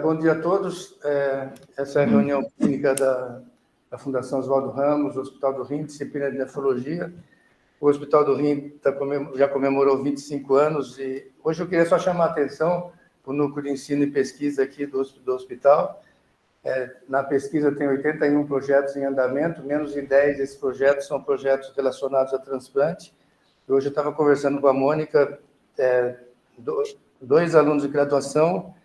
Bom dia a todos. Essa é a reunião clínica da Fundação Oswaldo Ramos, Hospital do Rim, disciplina de nefrologia. O Hospital do Rim já comemorou 25 anos e hoje eu queria só chamar a atenção para o núcleo de ensino e pesquisa aqui do hospital. Na pesquisa tem 81 projetos em andamento, menos de 10 desses projetos são projetos relacionados a transplante. Hoje eu estava conversando com a Mônica, dois alunos de graduação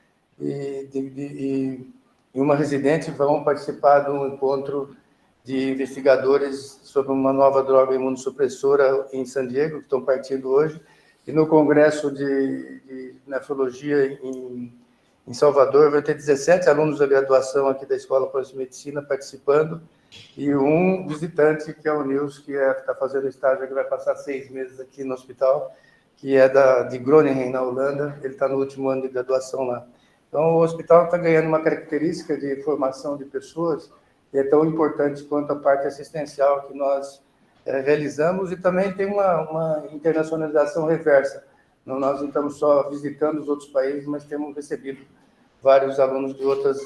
e uma residente vão participar de um encontro de investigadores sobre uma nova droga imunossupressora em San Diego, que estão partindo hoje, e no Congresso de Nefrologia em Salvador vai ter 17 alunos da graduação aqui da Escola de Medicina participando, e um visitante, que é o Nils, que está fazendo estágio, que vai passar 6 meses aqui no hospital, que é de Groningen, na Holanda. Ele está no último ano de graduação lá. Então, o hospital está ganhando uma característica de formação de pessoas, e é tão importante quanto a parte assistencial que nós realizamos, e também tem uma internacionalização reversa. Nós não estamos só visitando os outros países, mas temos recebido vários alunos de outras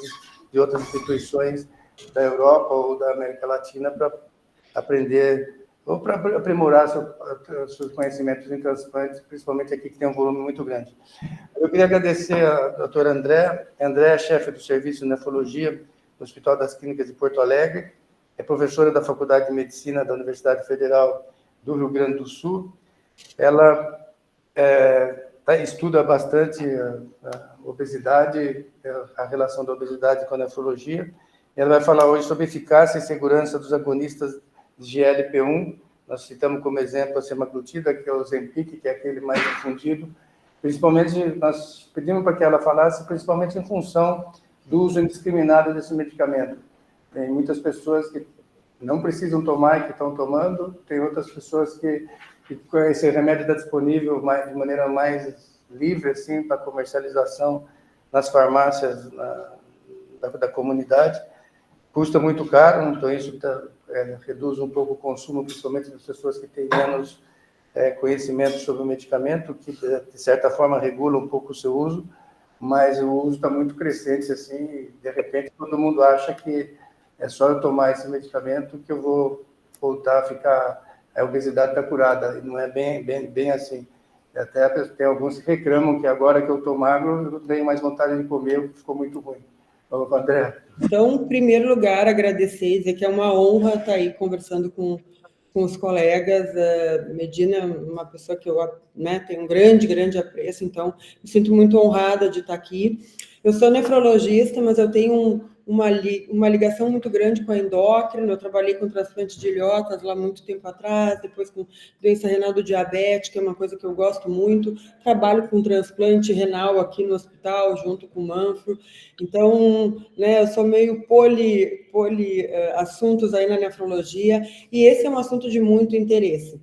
instituições da Europa ou da América Latina para aprender ou para aprimorar seus conhecimentos em transplantes, principalmente aqui que tem um volume muito grande. Eu queria agradecer a doutora André. André é chefe do Serviço de Nefrologia do Hospital das Clínicas de Porto Alegre, é professora da Faculdade de Medicina da Universidade Federal do Rio Grande do Sul. Ela estuda bastante a obesidade, a relação da obesidade com a nefrologia. Ela vai falar hoje sobre eficácia e segurança dos agonistas de GLP-1. Nós citamos como exemplo a semaglutida, que é o Ozempic, que é aquele mais difundido. Principalmente, nós pedimos para que ela falasse, principalmente em função do uso indiscriminado desse medicamento. Tem muitas pessoas que não precisam tomar e que estão tomando, tem outras pessoas que esse remédio está disponível de maneira mais livre, assim, para comercialização nas farmácias da comunidade. Custa muito caro, então isso reduz um pouco o consumo, principalmente das pessoas que têm menos conhecimento sobre o medicamento, que de certa forma regula um pouco o seu uso, mas o uso está muito crescente, assim, e de repente todo mundo acha que é só eu tomar esse medicamento que eu vou voltar a ficar, a obesidade está curada, e não é bem assim. Até tem alguns que reclamam que agora que eu estou magro, eu não tenho mais vontade de comer, porque ficou muito ruim. Vamos, André. Então, em primeiro lugar, agradecer, dizer que é uma honra estar aí conversando com os colegas. Medina é uma pessoa que eu tenho um grande apreço, então me sinto muito honrada de estar aqui. Eu sou nefrologista, mas eu tenho uma ligação muito grande com a endócrina. Eu trabalhei com transplante de ilhotas lá muito tempo atrás, depois com doença renal do diabetes, que é uma coisa que eu gosto muito. Trabalho com transplante renal aqui no hospital, junto com o Manfro. Então, eu sou meio assuntos aí na nefrologia, e esse é um assunto de muito interesse.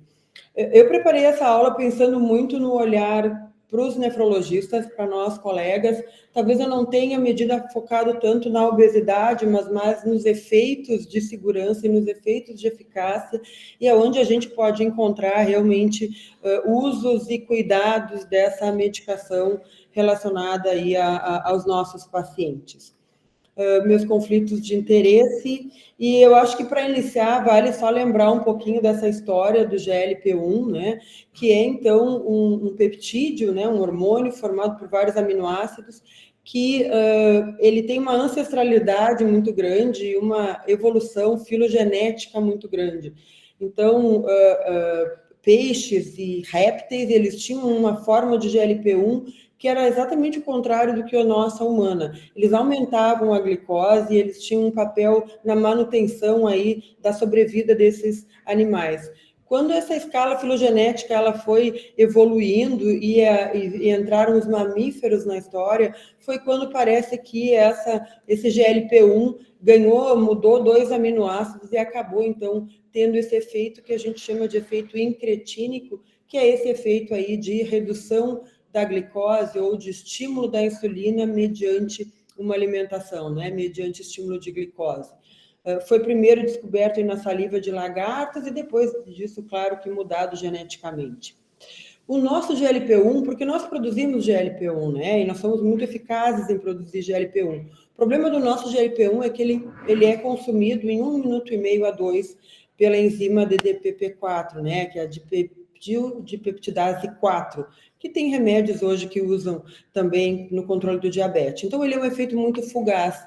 Eu preparei essa aula pensando muito no olhar para os nefrologistas, para nós colegas. Talvez eu não tenha medida focado tanto na obesidade, mas mais nos efeitos de segurança e nos efeitos de eficácia, e é onde a gente pode encontrar realmente usos e cuidados dessa medicação relacionada aí aos nossos pacientes. Meus conflitos de interesse, e eu acho que para iniciar vale só lembrar um pouquinho dessa história do GLP-1, né, que é então um peptídeo, né, um hormônio formado por vários aminoácidos, que ele tem uma ancestralidade muito grande e uma evolução filogenética muito grande. Então, peixes e répteis, eles tinham uma forma de GLP-1 que era exatamente o contrário do que a nossa humana. Eles aumentavam a glicose e eles tinham um papel na manutenção aí da sobrevida desses animais. Quando essa escala filogenética ela foi evoluindo e entraram os mamíferos na história, foi quando parece que esse GLP-1 mudou 2 aminoácidos e acabou, então, tendo esse efeito que a gente chama de efeito incretínico, que é esse efeito aí de redução da glicose ou de estímulo da insulina mediante uma alimentação, né? Mediante estímulo de glicose. Foi primeiro descoberto na saliva de lagartas e depois disso, claro, que mudado geneticamente. O nosso GLP-1, porque nós produzimos GLP-1, né? E nós somos muito eficazes em produzir GLP-1. O problema do nosso GLP-1 é que ele é consumido em 1 minuto e meio a 2 pela enzima DDPP4, né? Que é a dipeptidase 4, que tem remédios hoje que usam também no controle do diabetes. Então, ele é um efeito muito fugaz.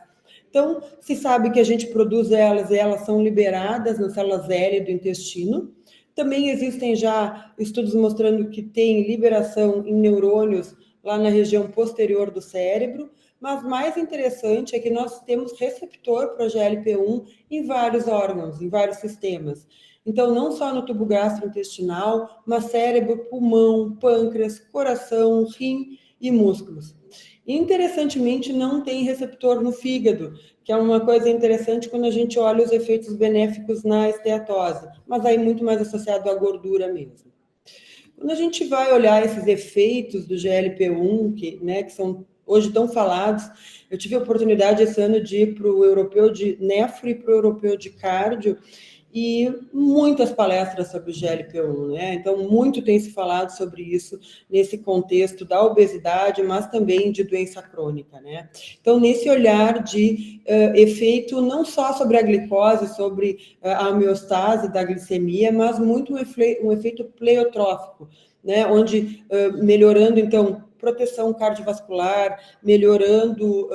Então, se sabe que a gente produz elas e elas são liberadas nas células L do intestino. Também existem já estudos mostrando que tem liberação em neurônios lá na região posterior do cérebro, mas mais interessante é que nós temos receptor para GLP-1 em vários órgãos, em vários sistemas. Então, não só no tubo gastrointestinal, mas cérebro, pulmão, pâncreas, coração, rim e músculos. Interessantemente, não tem receptor no fígado, que é uma coisa interessante quando a gente olha os efeitos benéficos na esteatose, mas aí muito mais associado à gordura mesmo. Quando a gente vai olhar esses efeitos do GLP-1, que são hoje tão falados, eu tive a oportunidade esse ano de ir para o europeu de nefro e para o europeu de cardio, e muitas palestras sobre o GLP-1, né? Então, muito tem se falado sobre isso nesse contexto da obesidade, mas também de doença crônica, né? Então, nesse olhar de efeito não só sobre a glicose, sobre a homeostase da glicemia, mas muito um efeito pleiotrófico, né? Onde, melhorando, então, proteção cardiovascular, melhorando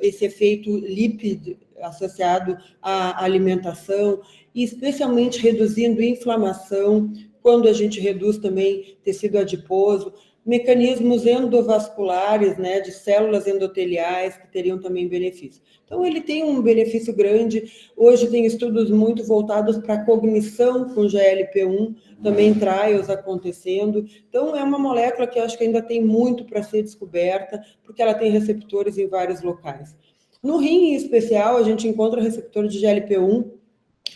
esse efeito lípido associado à alimentação, e especialmente reduzindo inflamação, quando a gente reduz também tecido adiposo, mecanismos endovasculares, né, de células endoteliais que teriam também benefício. Então, ele tem um benefício grande. Hoje tem estudos muito voltados para a cognição com GLP-1, também trials acontecendo. Então, é uma molécula que eu acho que ainda tem muito para ser descoberta, porque ela tem receptores em vários locais. No rim, em especial, a gente encontra receptor de GLP-1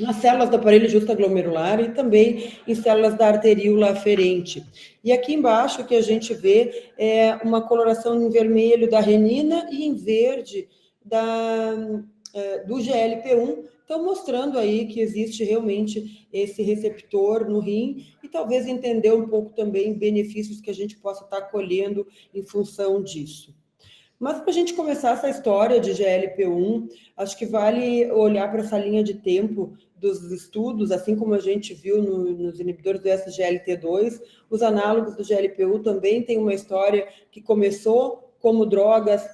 nas células do aparelho justaglomerular e também em células da arteríola aferente. E aqui embaixo o que a gente vê é uma coloração em vermelho da renina e em verde do GLP-1, então mostrando aí que existe realmente esse receptor no rim e talvez entender um pouco também benefícios que a gente possa estar colhendo em função disso. Mas para a gente começar essa história de GLP-1, acho que vale olhar para essa linha de tempo dos estudos, assim como a gente viu nos inibidores do SGLT2, os análogos do GLP-1 também têm uma história que começou como drogas,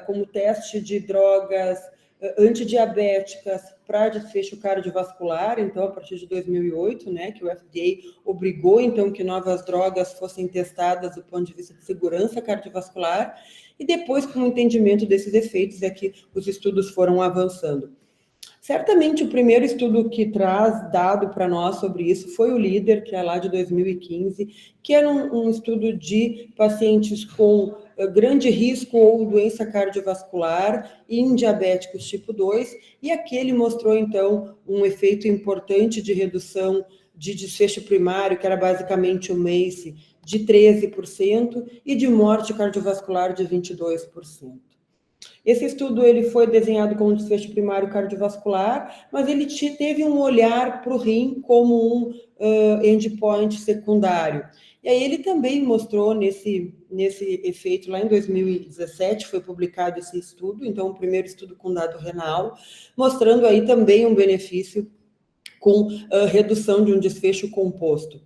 como teste de drogas antidiabéticas para desfecho cardiovascular, então a partir de 2008, né, que o FDA obrigou então que novas drogas fossem testadas do ponto de vista de segurança cardiovascular, e depois, com o entendimento desses efeitos, é que os estudos foram avançando. Certamente, o primeiro estudo que traz dado para nós sobre isso foi o LEADER, que é lá de 2015, que era um estudo de pacientes com grande risco ou doença cardiovascular em diabéticos tipo 2, e aquele mostrou, então, um efeito importante de redução de desfecho primário, que era basicamente o MACE, de 13% e de morte cardiovascular de 22%. Esse estudo ele foi desenhado como desfecho primário cardiovascular, mas ele teve um olhar para o rim como um endpoint secundário. E aí ele também mostrou nesse efeito, lá em 2017 foi publicado esse estudo, então o primeiro estudo com dado renal, mostrando aí também um benefício com redução de um desfecho composto.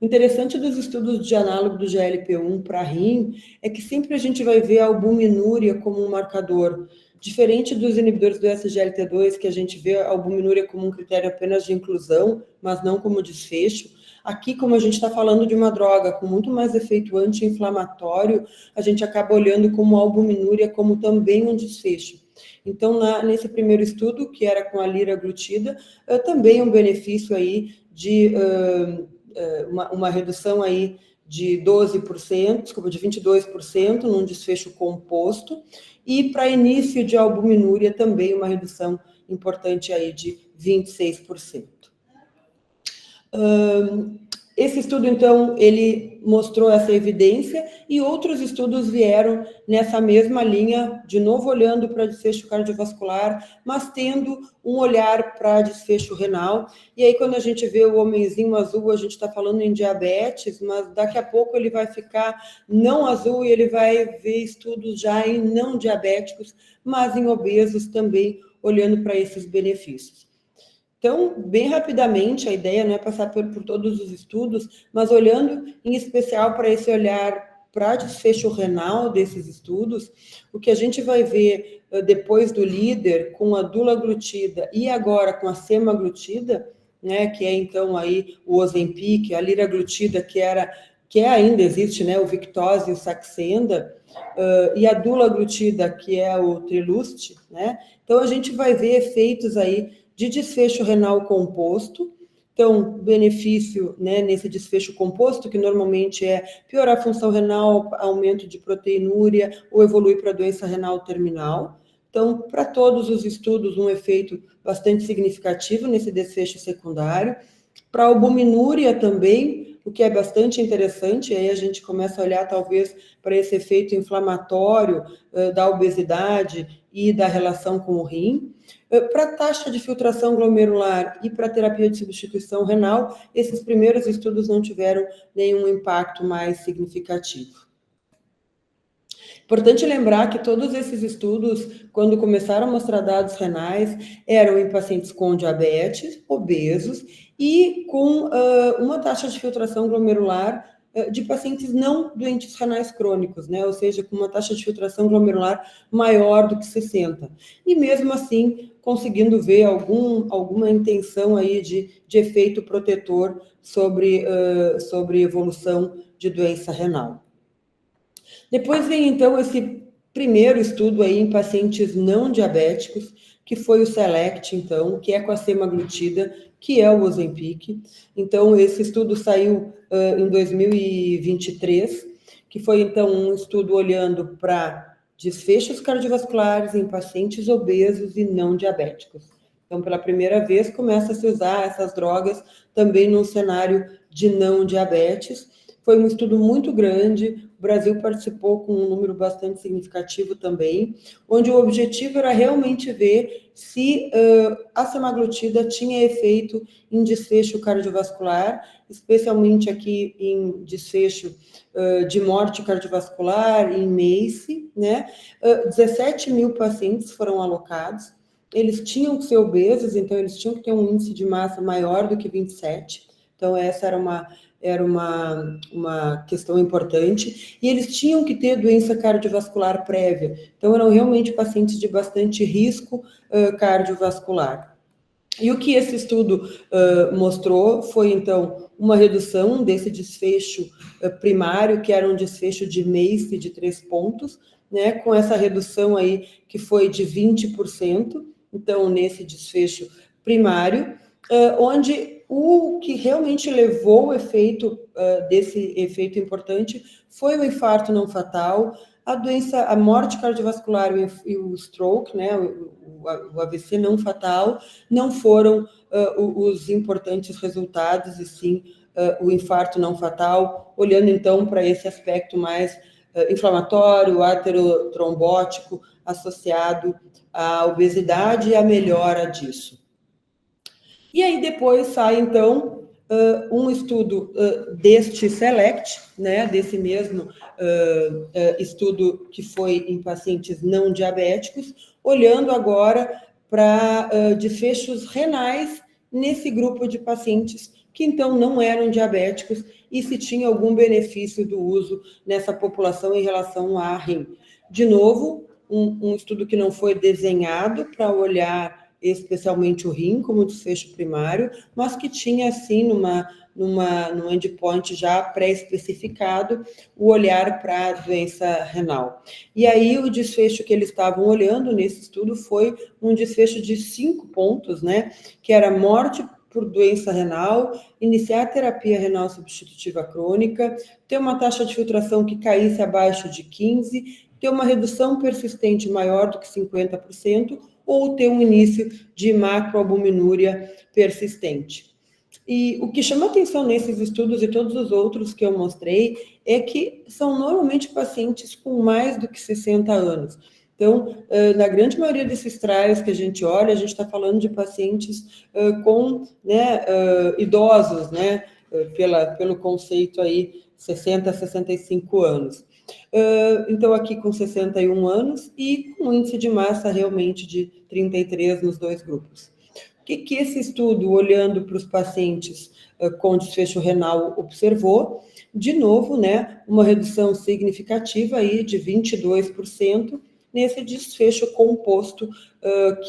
O interessante dos estudos de análogo do GLP-1 para rim é que sempre a gente vai ver a albuminúria como um marcador. Diferente dos inibidores do SGLT2, que a gente vê a albuminúria como um critério apenas de inclusão, mas não como desfecho, aqui, como a gente está falando de uma droga com muito mais efeito anti-inflamatório, a gente acaba olhando como a albuminúria como também um desfecho. Então, nesse primeiro estudo, que era com a liraglutida, também um benefício aí de uma redução aí de 12%, desculpa, de 22% num desfecho composto, e para início de albuminúria também uma redução importante aí de 26%. Esse estudo, então, ele mostrou essa evidência e outros estudos vieram nessa mesma linha, de novo olhando para desfecho cardiovascular, mas tendo um olhar para desfecho renal. E aí, quando a gente vê o homenzinho azul, a gente está falando em diabetes, mas daqui a pouco ele vai ficar não azul e ele vai ver estudos já em não diabéticos, mas em obesos também, olhando para esses benefícios. Então, bem rapidamente, a ideia não é passar por todos os estudos, mas olhando em especial para esse olhar para desfecho renal desses estudos, o que a gente vai ver depois do líder com a dulaglutida e agora com a semaglutida, né, que é então aí o Ozempic, a liraglutida, que ainda existe, né, o Victoza e o Saxenda, e a dulaglutida, que é o Trilust, né? Então a gente vai ver efeitos aí de desfecho renal composto. Então, benefício, né, nesse desfecho composto, que normalmente é piorar a função renal, aumento de proteinúria ou evoluir para doença renal terminal. Então, para todos os estudos, um efeito bastante significativo nesse desfecho secundário. Para a albuminúria também, o que é bastante interessante, aí a gente começa a olhar talvez para esse efeito inflamatório da obesidade e da relação com o rim. Para a taxa de filtração glomerular e para a terapia de substituição renal, esses primeiros estudos não tiveram nenhum impacto mais significativo. Importante lembrar que todos esses estudos, quando começaram a mostrar dados renais, eram em pacientes com diabetes, obesos e com uma taxa de filtração glomerular de pacientes não doentes renais crônicos, né? Ou seja, com uma taxa de filtração glomerular maior do que 60. E mesmo assim, conseguindo ver alguma intenção aí de efeito protetor sobre evolução de doença renal. Depois vem, então, esse primeiro estudo aí em pacientes não diabéticos, que foi o SELECT, então, que é com a semaglutida, que é o Ozempic. Então, esse estudo saiu em 2023, que foi, então, um estudo olhando para desfechos cardiovasculares em pacientes obesos e não diabéticos. Então, pela primeira vez, começa a se usar essas drogas também num cenário de não diabetes. Foi um estudo muito grande, o Brasil participou com um número bastante significativo também, onde o objetivo era realmente ver se a semaglutida tinha efeito em desfecho cardiovascular, especialmente aqui em desfecho de morte cardiovascular, em MACE, né? 17 mil pacientes foram alocados, eles tinham que ser obesos, então eles tinham que ter um índice de massa maior do que 27, então essa era uma questão importante, e eles tinham que ter doença cardiovascular prévia, então eram realmente pacientes de bastante risco cardiovascular. E o que esse estudo mostrou foi, então, uma redução desse desfecho primário, que era um desfecho de MACE de 3 pontos, né, com essa redução aí que foi de 20%, então, nesse desfecho primário, onde o que realmente levou o efeito desse efeito importante foi o infarto não fatal, a morte cardiovascular e o stroke, né, o AVC não fatal, não foram os importantes resultados, e sim o infarto não fatal, olhando então para esse aspecto mais inflamatório, aterotrombótico, associado à obesidade e à melhora disso. E aí depois sai, então, um estudo deste SELECT, né, desse mesmo estudo que foi em pacientes não diabéticos, olhando agora para desfechos renais nesse grupo de pacientes que, então, não eram diabéticos e se tinha algum benefício do uso nessa população em relação à rim. De novo, um estudo que não foi desenhado para olhar especialmente o rim como desfecho primário, mas que tinha, assim, num endpoint já pré-especificado, o olhar para a doença renal. E aí o desfecho que eles estavam olhando nesse estudo foi um desfecho de 5 pontos, né, que era morte por doença renal, iniciar terapia renal substitutiva crônica, ter uma taxa de filtração que caísse abaixo de 15, ter uma redução persistente maior do que 50%, ou ter um início de macroalbuminúria persistente. E o que chama atenção nesses estudos e todos os outros que eu mostrei é que são normalmente pacientes com mais do que 60 anos. Então, na grande maioria desses trials que a gente olha, a gente está falando de pacientes com, né, idosos, né, pelo conceito aí 60 a 65 anos. Então, aqui com 61 anos e com índice de massa realmente de 33 nos dois grupos. O que esse estudo, olhando para os pacientes com desfecho renal, observou? De novo, né, uma redução significativa aí de 22% nesse desfecho composto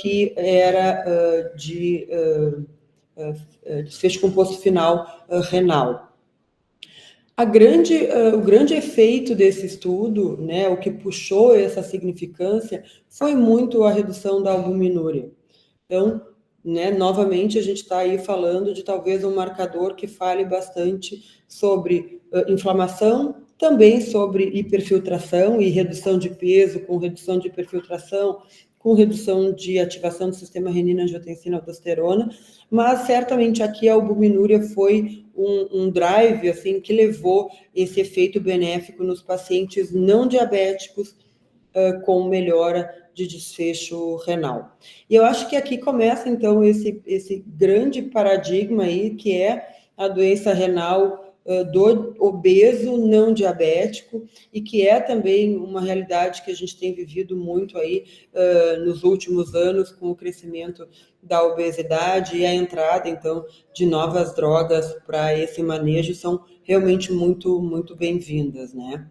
que era de desfecho composto final renal. O grande efeito desse estudo, né, o que puxou essa significância, foi muito a redução da albuminúria. Então, né, novamente, a gente está aí falando de talvez um marcador que fale bastante sobre inflamação, também sobre hiperfiltração e redução de peso, com redução de hiperfiltração, com redução de ativação do sistema renina-angiotensina-aldosterona, mas certamente aqui a albuminúria foi um drive assim, que levou esse efeito benéfico nos pacientes não diabéticos com melhora de desfecho renal. E eu acho que aqui começa, então, esse grande paradigma aí, que é a doença renal do obeso não diabético, e que é também uma realidade que a gente tem vivido muito aí nos últimos anos, com o crescimento da obesidade e a entrada, então, de novas drogas para esse manejo, são realmente muito, muito bem-vindas, né?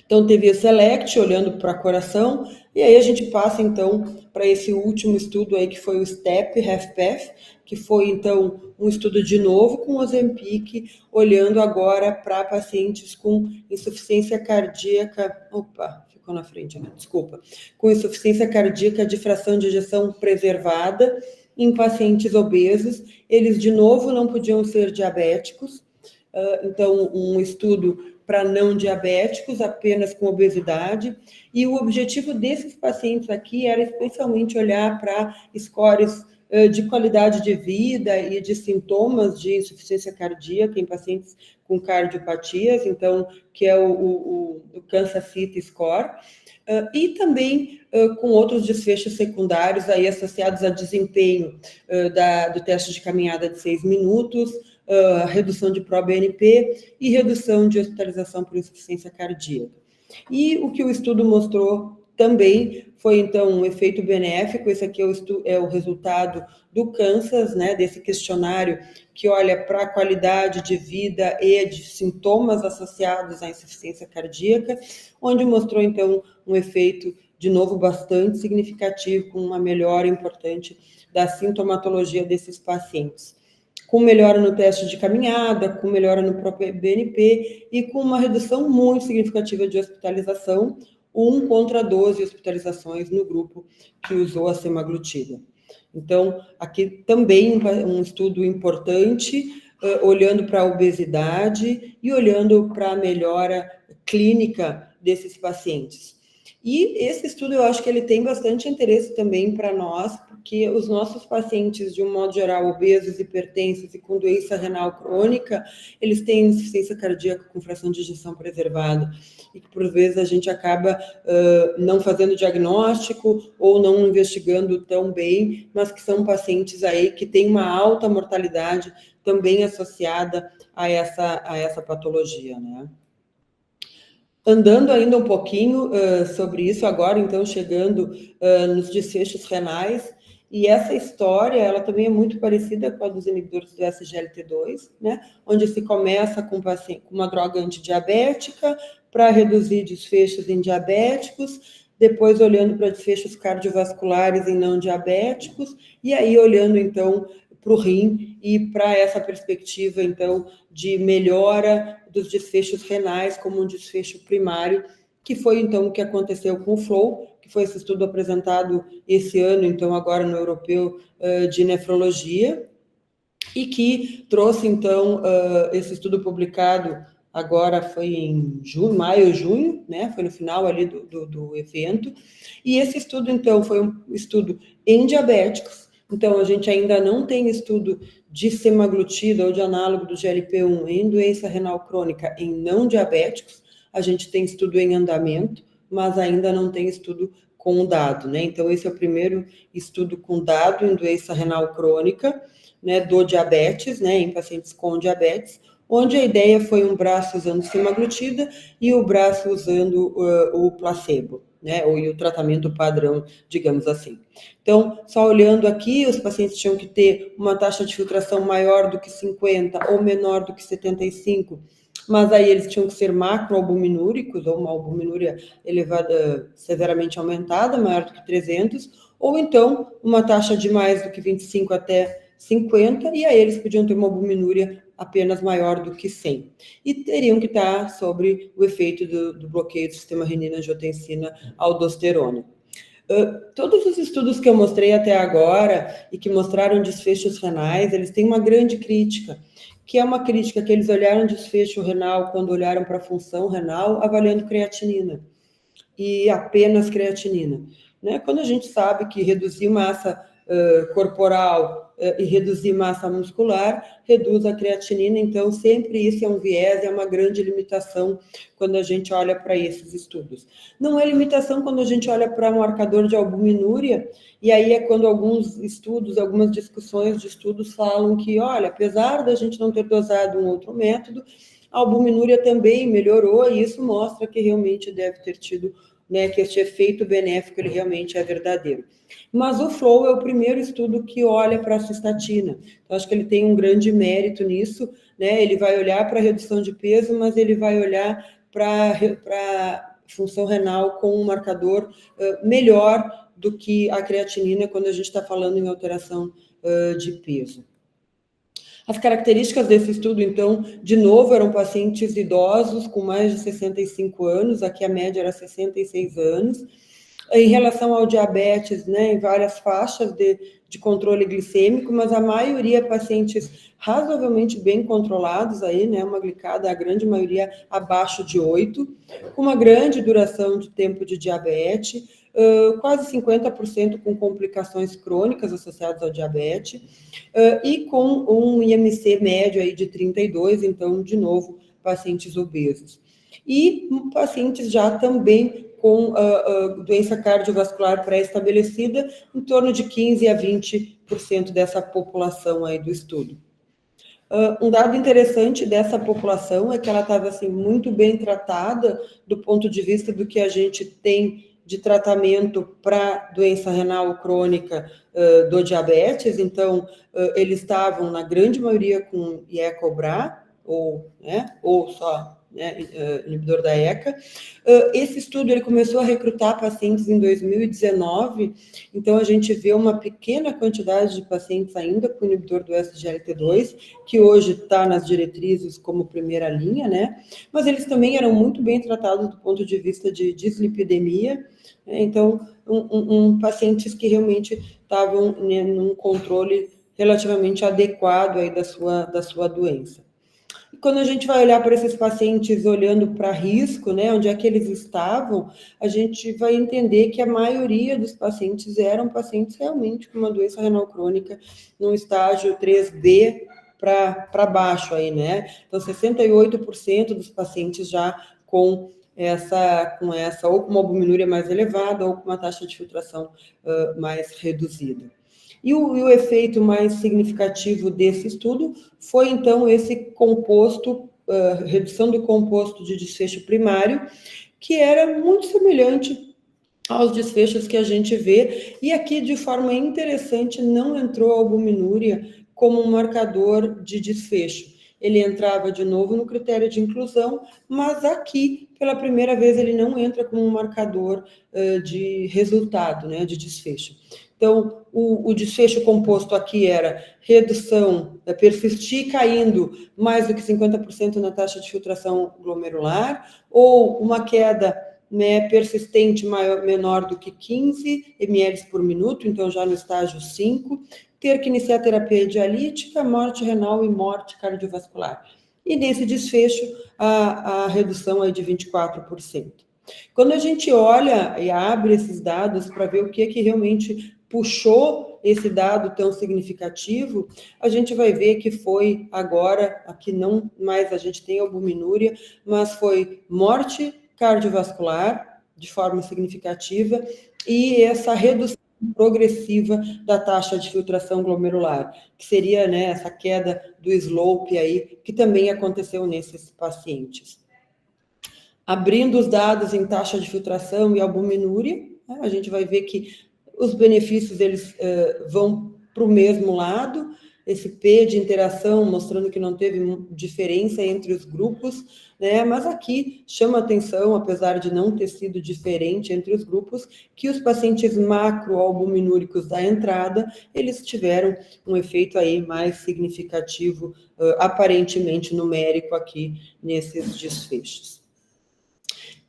Então, teve o SELECT, olhando para coração, e aí a gente passa, então, para esse último estudo aí, que foi o STEP-HFpEF, que foi, então, um estudo de novo com o Ozempic, olhando agora para pacientes com insuficiência cardíaca... Opa, ficou na frente, né? Desculpa. Com insuficiência cardíaca de fração de ejeção preservada em pacientes obesos. Eles, de novo, não podiam ser diabéticos. Então, um estudo para não diabéticos, apenas com obesidade, e o objetivo desses pacientes aqui era especialmente olhar para scores de qualidade de vida e de sintomas de insuficiência cardíaca em pacientes com cardiopatias, então, que é o Kansas City Score, e também com outros desfechos secundários aí associados a desempenho do teste de caminhada de 6 minutos, redução de pró-BNP e redução de hospitalização por insuficiência cardíaca. E o que o estudo mostrou também foi, então, um efeito benéfico. Esse aqui é o resultado do Kansas, né, desse questionário que olha para a qualidade de vida e de sintomas associados à insuficiência cardíaca, onde mostrou, então, um efeito, de novo, bastante significativo, com uma melhora importante da sintomatologia desses pacientes, com melhora no teste de caminhada, com melhora no próprio BNP e com uma redução muito significativa de hospitalização, 1 contra 12 hospitalizações no grupo que usou a semaglutida. Então, aqui também um estudo importante, olhando para a obesidade e olhando para a melhora clínica desses pacientes. E esse estudo, eu acho que ele tem bastante interesse também para nós, porque os nossos pacientes, de um modo geral, obesos, hipertensos e com doença renal crônica, eles têm insuficiência cardíaca com fração de ejeção preservada, e que, por vezes, a gente acaba não fazendo diagnóstico ou não investigando tão bem, mas que são pacientes aí que têm uma alta mortalidade também associada a essa patologia, né? Andando ainda um pouquinho sobre isso agora, então, chegando nos desfechos renais, e essa história, ela também é muito parecida com a dos inibidores do SGLT2, né, onde se começa com uma droga antidiabética para reduzir desfechos em diabéticos, depois olhando para desfechos cardiovasculares em não diabéticos, e aí olhando, então, para o rim e para essa perspectiva, então, de melhora dos desfechos renais como um desfecho primário, que foi, então, o que aconteceu com o FLOW, que foi esse estudo apresentado esse ano, então, agora no Europeu de Nefrologia, e que trouxe, então, esse estudo publicado agora foi em maio, junho, né? Foi no final ali do evento, e esse estudo, então, foi um estudo em diabéticos, Então, a gente ainda não tem estudo de semaglutida ou de análogo do GLP-1 em doença renal crônica em não diabéticos. A gente tem estudo em andamento, mas ainda não tem estudo com dado, né? Então, esse é o primeiro estudo com dado em doença renal crônica, né, do diabetes, né, em pacientes com diabetes, onde a ideia foi um braço usando semaglutida e o braço usando o placebo, né, ou o tratamento padrão, digamos assim. Então, só olhando aqui, os pacientes tinham que ter uma taxa de filtração maior do que 50 ou menor do que 75, mas aí eles tinham que ser macroalbuminúricos, ou uma albuminúria elevada, severamente aumentada, maior do que 300, ou então uma taxa de mais do que 25 até 50, e aí eles podiam ter uma albuminúria apenas maior do que 100. E teriam que estar sobre o efeito do bloqueio do sistema renina-angiotensina-aldosterona. Todos os estudos que eu mostrei até agora e que mostraram desfechos renais, eles têm uma grande crítica, que é uma crítica que eles olharam desfecho renal quando olharam para a função renal, avaliando creatinina, e apenas creatinina. Né? Quando a gente sabe que reduzir massa corporal e reduzir massa muscular reduz a creatinina, então sempre isso é um viés, é uma grande limitação quando a gente olha para esses estudos. Não é limitação quando a gente olha para um marcador de albuminúria, e aí é quando alguns estudos, algumas discussões de estudos falam que, olha, apesar da gente não ter dosado um outro método, a albuminúria também melhorou, e isso mostra que realmente deve ter tido, né, que este efeito benéfico ele realmente é verdadeiro. Mas o FLOW é o primeiro estudo que olha para a cistatina. Então, acho que ele tem um grande mérito nisso, né? Ele vai olhar para a redução de peso, mas ele vai olhar para função renal com um marcador melhor do que a creatinina quando a gente está falando em alteração de peso. As características desse estudo, então, de novo, eram pacientes idosos com mais de 65 anos, aqui a média era 66 anos. Em relação ao diabetes, né, em várias faixas de controle glicêmico, mas a maioria pacientes razoavelmente bem controlados aí, né, uma glicada, a grande maioria abaixo de 8, com uma grande duração de tempo de diabetes, quase 50% com complicações crônicas associadas ao diabetes, e com um IMC médio aí de 32, então, de novo, pacientes obesos. E pacientes já também com doença cardiovascular pré-estabelecida, em torno de 15% a 20% dessa população aí do estudo. Um dado interessante dessa população é que ela estava assim, muito bem tratada do ponto de vista do que a gente tem de tratamento para doença renal crônica do diabetes, então eles estavam, na grande maioria, com IECA-OBRA, ou só inibidor da ECA. Esse estudo ele começou a recrutar pacientes em 2019, então a gente vê uma pequena quantidade de pacientes ainda com inibidor do SGLT2, que hoje está nas diretrizes como primeira linha, né? Mas eles também eram muito bem tratados do ponto de vista de dislipidemia, né? Então, pacientes que realmente estavam, né, num controle relativamente adequado aí da sua doença. E quando a gente vai olhar para esses pacientes olhando para risco, né, onde é que eles estavam, a gente vai entender que a maioria dos pacientes eram pacientes realmente com uma doença renal crônica no estágio 3B para baixo aí, né? Então, 68% dos pacientes já com essa, ou com uma albuminúria mais elevada, ou com uma taxa de filtração mais reduzida. E o efeito mais significativo desse estudo foi, então, esse composto, redução do composto de desfecho primário, que era muito semelhante aos desfechos que a gente vê, e aqui, de forma interessante, não entrou a albuminúria como um marcador de desfecho. Ele entrava de novo no critério de inclusão, mas aqui, pela primeira vez, ele não entra como um marcador de resultado, né, de desfecho. Então, o desfecho composto aqui era redução, persistir caindo mais do que 50% na taxa de filtração glomerular, ou uma queda, né, persistente menor do que 15 ml por minuto, então já no estágio 5, ter que iniciar terapia dialítica, morte renal e morte cardiovascular. E nesse desfecho, a redução é de 24%. Quando a gente olha e abre esses dados para ver o que realmente puxou esse dado tão significativo, a gente vai ver que foi agora, aqui não mais a gente tem albuminúria, mas foi morte cardiovascular, de forma significativa, e essa redução progressiva da taxa de filtração glomerular, que seria, né, essa queda do slope aí, que também aconteceu nesses pacientes. Abrindo os dados em taxa de filtração e albuminúria, né, a gente vai ver que os benefícios eles vão para o mesmo lado, esse P de interação mostrando que não teve diferença entre os grupos, né? Mas aqui chama atenção, apesar de não ter sido diferente entre os grupos, que os pacientes macroalbuminúricos da entrada, eles tiveram um efeito aí mais significativo, aparentemente numérico aqui nesses desfechos.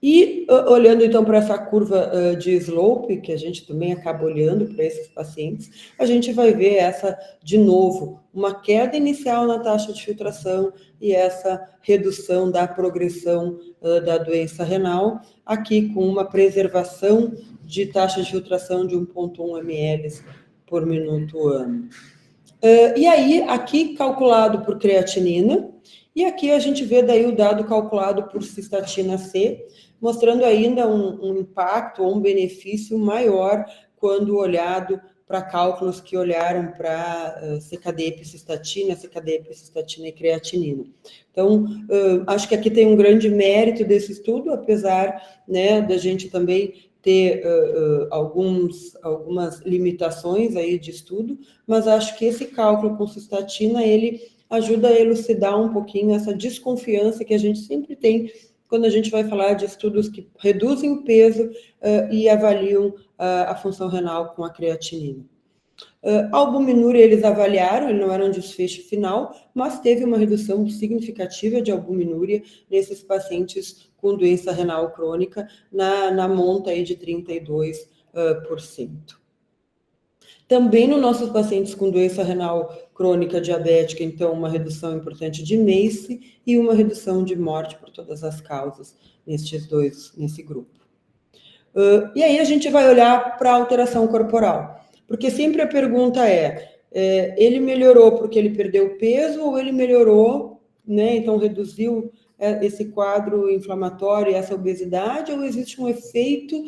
E olhando então para essa curva de slope, que a gente também acaba olhando para esses pacientes, a gente vai ver essa, de novo, uma queda inicial na taxa de filtração e essa redução da progressão da doença renal, aqui com uma preservação de taxa de filtração de 1,1 ml por minuto ano. E aí, aqui calculado por creatinina, e aqui a gente vê daí o dado calculado por cistatina C, mostrando ainda um impacto ou um benefício maior quando olhado para cálculos que olharam para CKD episcistatina, CKD episcistatina e creatinina. Então, acho que aqui tem um grande mérito desse estudo, apesar, né, da gente também ter algumas limitações aí de estudo, mas acho que esse cálculo com cistatina, ele ajuda a elucidar um pouquinho essa desconfiança que a gente sempre tem quando a gente vai falar de estudos que reduzem o peso e avaliam a função renal com a creatinina. A albuminúria eles avaliaram, ele não era um desfecho final, mas teve uma redução significativa de albuminúria nesses pacientes com doença renal crônica, na monta aí de 32%. Também nos nossos pacientes com doença renal crônica diabética, então, uma redução importante de MACE e uma redução de morte por todas as causas nesse grupo. E aí a gente vai olhar para a alteração corporal, porque sempre a pergunta ele melhorou porque ele perdeu peso ou ele melhorou, né, então reduziu esse quadro inflamatório e essa obesidade, ou existe um efeito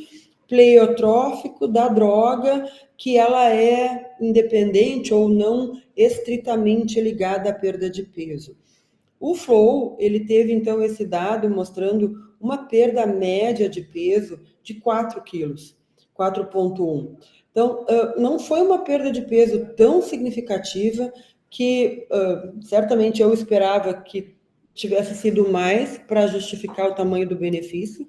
pleiotrófico da droga que ela é independente ou não estritamente ligada à perda de peso. O FLOW, ele teve então esse dado mostrando uma perda média de peso de 4 quilos, 4,1. Então, não foi uma perda de peso tão significativa que certamente eu esperava que tivesse sido mais para justificar o tamanho do benefício.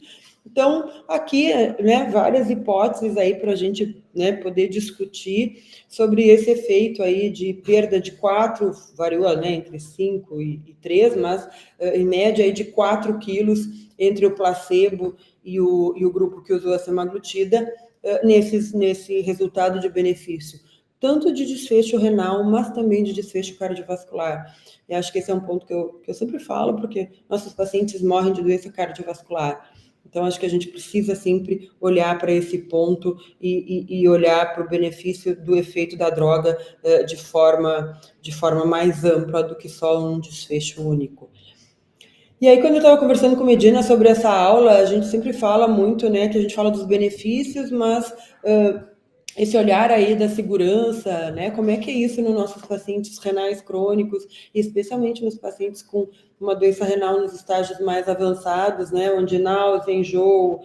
Então, aqui, né, várias hipóteses aí para a gente, né, poder discutir sobre esse efeito aí de perda de 4, variou, né, entre 5 e 3, mas em média aí de 4 quilos entre o placebo e o grupo que usou a semaglutida, nesse resultado de benefício, tanto de desfecho renal, mas também de desfecho cardiovascular. E acho que esse é um ponto que eu sempre falo, porque nossos pacientes morrem de doença cardiovascular. Então, acho que a gente precisa sempre olhar para esse ponto e olhar para o benefício do efeito da droga de forma mais ampla do que só um desfecho único. E aí, quando eu estava conversando com Medina sobre essa aula, a gente sempre fala muito, né, que a gente fala dos benefícios, mas esse olhar aí da segurança, né, como é que é isso nos nossos pacientes renais crônicos, especialmente nos pacientes com uma doença renal nos estágios mais avançados, né, onde náusea, enjoo,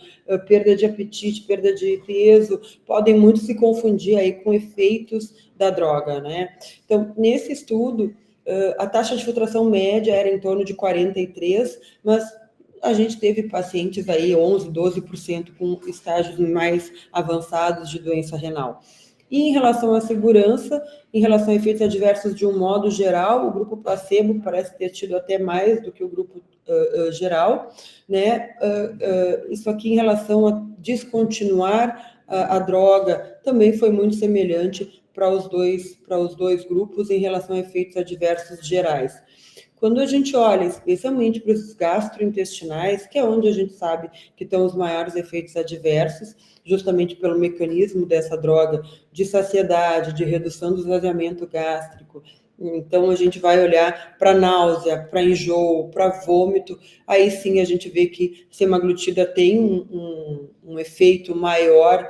perda de apetite, perda de peso, podem muito se confundir aí com efeitos da droga, né. Então, nesse estudo, a taxa de filtração média era em torno de 43, mas a gente teve pacientes aí, 11%, 12% com estágios mais avançados de doença renal. E em relação à segurança, em relação a efeitos adversos de um modo geral, o grupo placebo parece ter tido até mais do que o grupo geral, né? Isso aqui em relação a descontinuar a droga também foi muito semelhante para os dois grupos em relação a efeitos adversos gerais. Quando a gente olha especialmente para os gastrointestinais, que é onde a gente sabe que estão os maiores efeitos adversos, justamente pelo mecanismo dessa droga de saciedade, de redução do esvaziamento gástrico. Então, a gente vai olhar para náusea, para enjoo, para vômito, aí sim a gente vê que semaglutida tem um efeito maior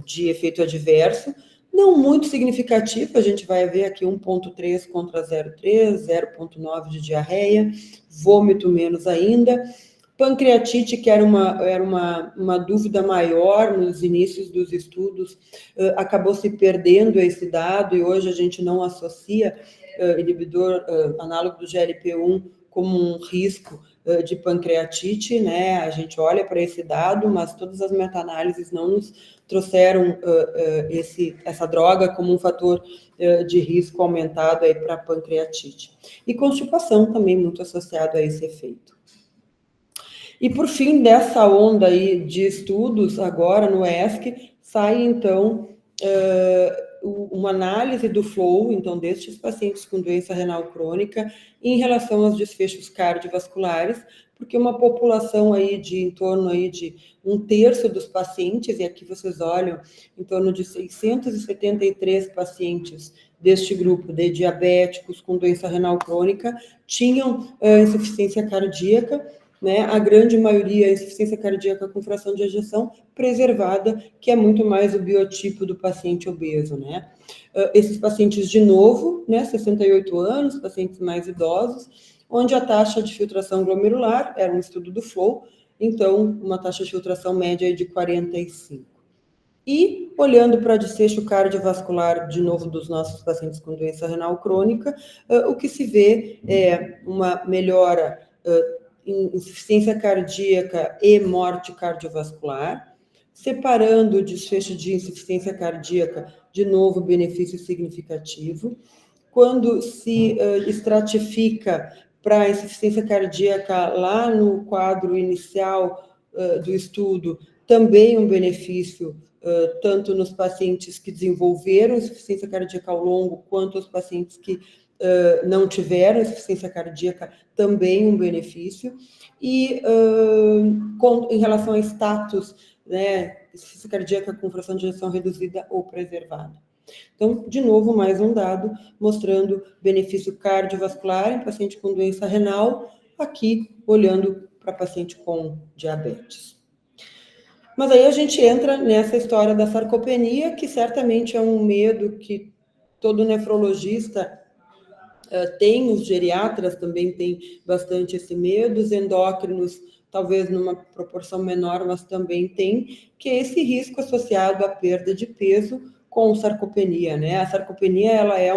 de efeito adverso, não muito significativo, a gente vai ver aqui 1,3 contra 0,3, 0,9 de diarreia, vômito menos ainda. Pancreatite, que era uma dúvida maior nos inícios dos estudos, acabou se perdendo esse dado e hoje a gente não associa inibidor análogo do GLP-1 como um risco de pancreatite, né? A gente olha para esse dado, mas todas as meta-análises não nos trouxeram essa droga como um fator de risco aumentado aí para pancreatite. E constipação também muito associado a esse efeito. E por fim, dessa onda aí de estudos, agora no ESC, sai então uma análise do flow, então, destes pacientes com doença renal crônica em relação aos desfechos cardiovasculares, porque uma população aí de em torno aí de 1/3 dos pacientes, e aqui vocês olham, em torno de 673 pacientes deste grupo de diabéticos com doença renal crônica, tinham insuficiência cardíaca, né? A grande maioria insuficiência cardíaca com fração de ejeção preservada, que é muito mais o biotipo do paciente obeso, né? Esses pacientes, de novo, né, 68 anos, pacientes mais idosos, onde a taxa de filtração glomerular, era um estudo do FLOW, então, uma taxa de filtração média de 45. E, olhando para desfecho cardiovascular, de novo, dos nossos pacientes com doença renal crônica, o que se vê é uma melhora em insuficiência cardíaca e morte cardiovascular, separando o desfecho de insuficiência cardíaca, de novo, benefício significativo. Quando se estratifica para a insuficiência cardíaca lá no quadro inicial do estudo, também um benefício tanto nos pacientes que desenvolveram insuficiência cardíaca ao longo, quanto os pacientes que não tiveram insuficiência cardíaca, também um benefício. E em relação a status, né, insuficiência cardíaca com fração de ejeção reduzida ou preservada. Então, de novo, mais um dado mostrando benefício cardiovascular em paciente com doença renal, aqui olhando para paciente com diabetes. Mas aí a gente entra nessa história da sarcopenia, que certamente é um medo que todo nefrologista tem, os geriatras também têm bastante esse medo, os endócrinos talvez numa proporção menor, mas também tem, que é esse risco associado à perda de peso com sarcopenia, né? A sarcopenia, ela é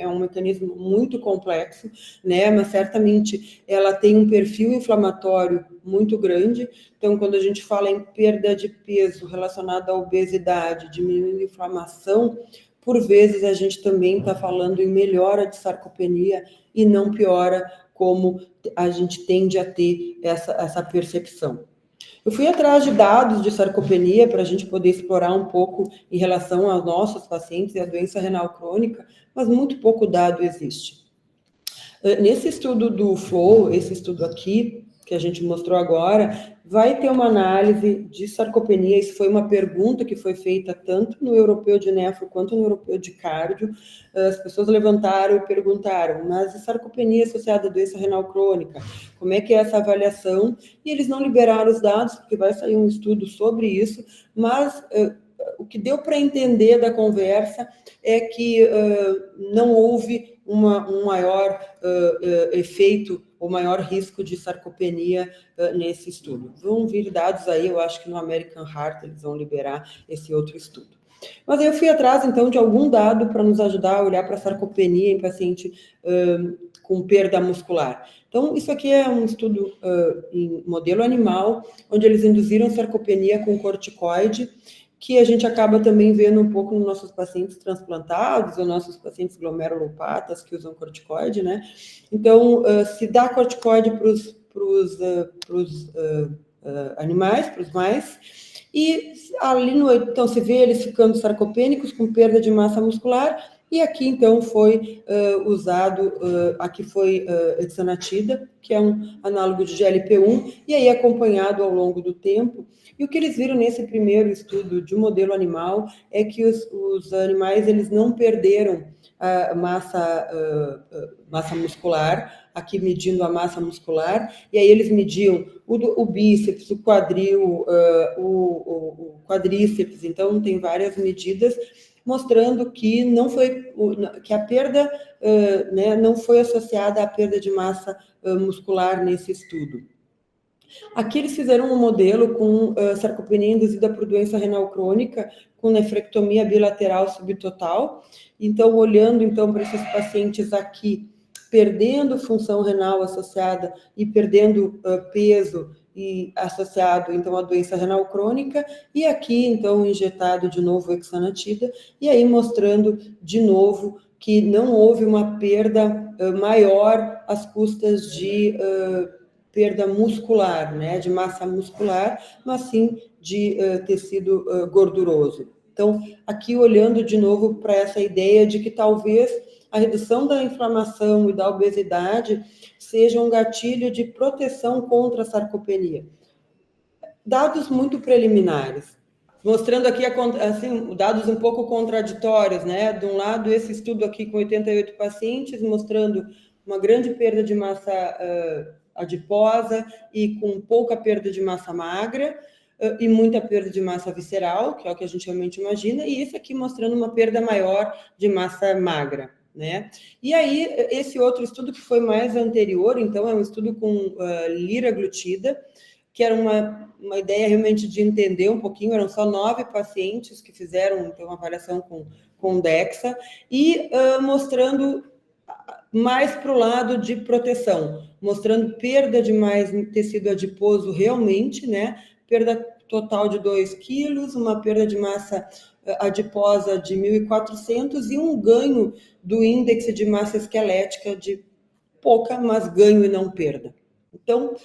um mecanismo muito complexo, né? Mas certamente ela tem um perfil inflamatório muito grande. Então, quando a gente fala em perda de peso relacionada à obesidade, diminuindo a inflamação, por vezes a gente também está falando em melhora de sarcopenia e não piora, como a gente tende a ter essa percepção. Eu fui atrás de dados de sarcopenia para a gente poder explorar um pouco em relação aos nossos pacientes e à doença renal crônica, mas muito pouco dado existe. Nesse estudo do FLOW, esse estudo aqui, que a gente mostrou agora, vai ter uma análise de sarcopenia. Isso foi uma pergunta que foi feita tanto no europeu de nefro quanto no europeu de cardio. As pessoas levantaram e perguntaram, mas a sarcopenia associada à doença renal crônica, como é que é essa avaliação? E eles não liberaram os dados, porque vai sair um estudo sobre isso, mas o que deu para entender da conversa é que não houve um maior efeito ou maior risco de sarcopenia nesse estudo. Vão vir dados aí, eu acho que no American Heart eles vão liberar esse outro estudo. Mas aí eu fui atrás, então, de algum dado para nos ajudar a olhar para a sarcopenia em paciente com perda muscular. Então, isso aqui é um estudo em modelo animal, onde eles induziram sarcopenia com corticoide, que a gente acaba também vendo um pouco nos nossos pacientes transplantados, ou nossos pacientes glomerulopatas que usam corticoide, né? Então, se dá corticoide para os animais, para os mais, e ali então se vê eles ficando sarcopênicos com perda de massa muscular, E aqui, então, foi usado, aqui foi hexanatida, que é um análogo de GLP-1, e aí acompanhado ao longo do tempo. E o que eles viram nesse primeiro estudo de modelo animal é que os animais eles não perderam a massa muscular, aqui medindo a massa muscular, e aí eles mediam o bíceps, o quadril, o quadríceps, então tem várias medidas mostrando que não foi que a perda não foi associada à perda de massa muscular nesse estudo. Aqui eles fizeram um modelo com sarcopenia induzida por doença renal crônica, com nefrectomia bilateral subtotal. Então, olhando então para esses pacientes aqui, perdendo função renal associada e perdendo peso e associado então à doença renal crônica, e aqui então injetado de novo hexanatida, e aí mostrando de novo que não houve uma perda maior às custas de perda muscular, né, de massa muscular, mas sim de tecido gorduroso. Então, aqui olhando de novo para essa ideia de que talvez a redução da inflamação e da obesidade seja um gatilho de proteção contra a sarcopenia. Dados muito preliminares, mostrando aqui assim, dados um pouco contraditórios, né? De um lado, esse estudo aqui com 88 pacientes, mostrando uma grande perda de massa adiposa e com pouca perda de massa magra, e muita perda de massa visceral, que é o que a gente realmente imagina, e esse aqui mostrando uma perda maior de massa magra, né? E aí, esse outro estudo que foi mais anterior, então, é um estudo com liraglutida, que era uma ideia realmente de entender um pouquinho, eram só 9 pacientes que fizeram, então, uma avaliação com DEXA, e mostrando mais para o lado de proteção, mostrando perda de mais tecido adiposo realmente, né? Perda total de 2 quilos, uma perda de massa adiposa de 1.400 e um ganho do índice de massa esquelética de pouca, mas ganho e não perda. Então,